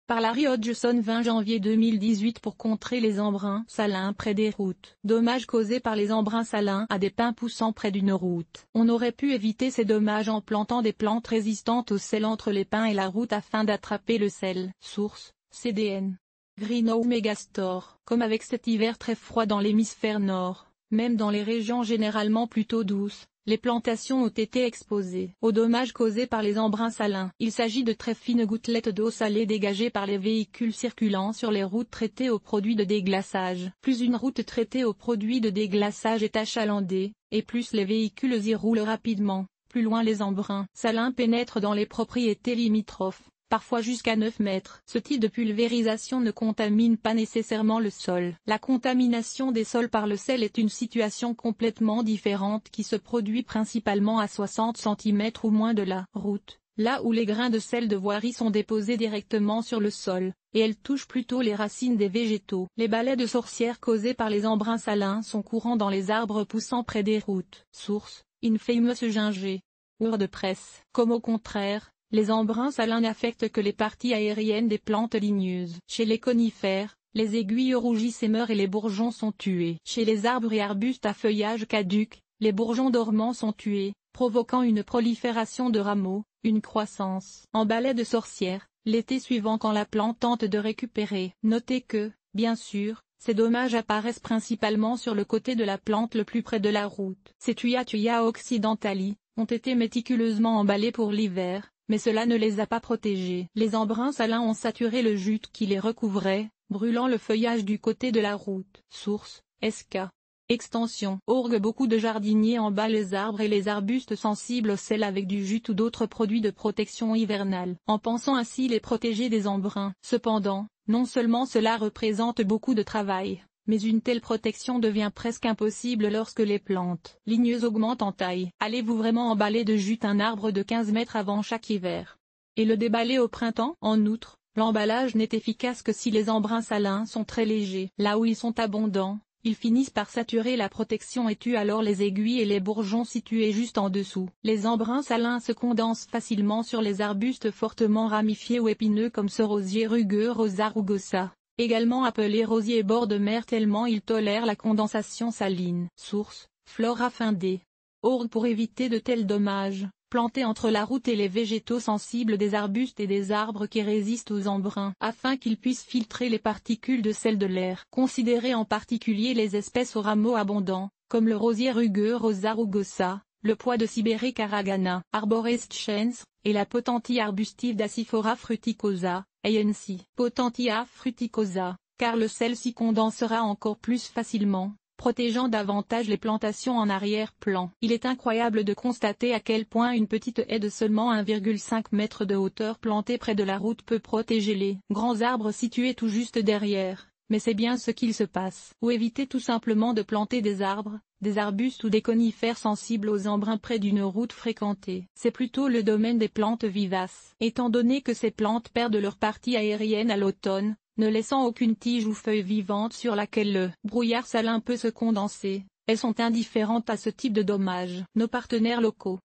par Larry Hodgson 20 janvier 2018 pour contrer les embruns salins près des routes. Dommages causés par les embruns salins à des pins poussant près d'une route. On aurait pu éviter ces dommages en plantant des plantes résistantes au sel entre les pins et la route afin d'attraper le sel. Source, CDN. Greenhow Megastore. Comme avec cet hiver très froid dans l'hémisphère nord, même dans les régions généralement plutôt douces, les plantations ont été exposées aux dommages causés par les embruns salins. Il s'agit de très fines gouttelettes d'eau salée dégagées par les véhicules circulant sur les routes traitées aux produits de déglaçage. Plus une route traitée aux produits de déglaçage est achalandée, et plus les véhicules y roulent rapidement, plus loin les embruns salins pénètrent dans les propriétés limitrophes, parfois jusqu'à 9 mètres. Ce type de pulvérisation ne contamine pas nécessairement le sol. La contamination des sols par le sel est une situation complètement différente qui se produit principalement à 60 cm ou moins de la route, là où les grains de sel de voirie sont déposés directement sur le sol, et elles touchent plutôt les racines des végétaux. Les balais de sorcière causés par les embruns salins sont courants dans les arbres poussant près des routes. Source, Infamous Ginger. WordPress. Comme au contraire, les embruns salins n'affectent que les parties aériennes des plantes ligneuses. Chez les conifères, les aiguilles rougissent et meurent et les bourgeons sont tués. Chez les arbres et arbustes à feuillage caduc, les bourgeons dormants sont tués, provoquant une prolifération de rameaux, une croissance en balai de sorcière, l'été suivant quand la plante tente de récupérer. Notez que, bien sûr, ces dommages apparaissent principalement sur le côté de la plante le plus près de la route. Ces Thuya occidentali ont été méticuleusement emballés pour l'hiver, mais cela ne les a pas protégés. Les embruns salins ont saturé le jute qui les recouvrait, brûlant le feuillage du côté de la route. Source, SK. Extension. Beaucoup de jardiniers emballent les arbres et les arbustes sensibles au sel avec du jute ou d'autres produits de protection hivernale, en pensant ainsi les protéger des embruns. Cependant, non seulement cela représente beaucoup de travail, mais une telle protection devient presque impossible lorsque les plantes ligneuses augmentent en taille. Allez-vous vraiment emballer de jute un arbre de 15 mètres avant chaque hiver, et le déballer au printemps? En outre, l'emballage n'est efficace que si les embruns salins sont très légers. Là où ils sont abondants, ils finissent par saturer la protection et tuent alors les aiguilles et les bourgeons situés juste en dessous. Les embruns salins se condensent facilement sur les arbustes fortement ramifiés ou épineux comme ce rosier rugueux Rosa rugosa, également appelé rosier bord de mer tellement il tolère la condensation saline. Source, Flora Findé. Pour éviter de tels dommages, plantez entre la route et les végétaux sensibles des arbustes et des arbres qui résistent aux embruns afin qu'ils puissent filtrer les particules de sel de l'air. Considérez en particulier les espèces aux rameaux abondants, comme le rosier rugueux Rosa rugosa, le pois de Sibérie Caragana, arborescens, et la potentilla arbustive Dasyphora fruticosa, ANC. Potentilla fruticosa, car le sel s'y condensera encore plus facilement, protégeant davantage les plantations en arrière-plan. Il est incroyable de constater à quel point une petite haie de seulement 1,5 m de hauteur plantée près de la route peut protéger les grands arbres situés tout juste derrière, mais c'est bien ce qu'il se passe. Ou éviter tout simplement de planter des arbres, des arbustes ou des conifères sensibles aux embruns près d'une route fréquentée. C'est plutôt le domaine des plantes vivaces. Étant donné que ces plantes perdent leur partie aérienne à l'automne, ne laissant aucune tige ou feuille vivante sur laquelle le brouillard salin peut se condenser, elles sont indifférentes à ce type de dommages. Nos partenaires locaux.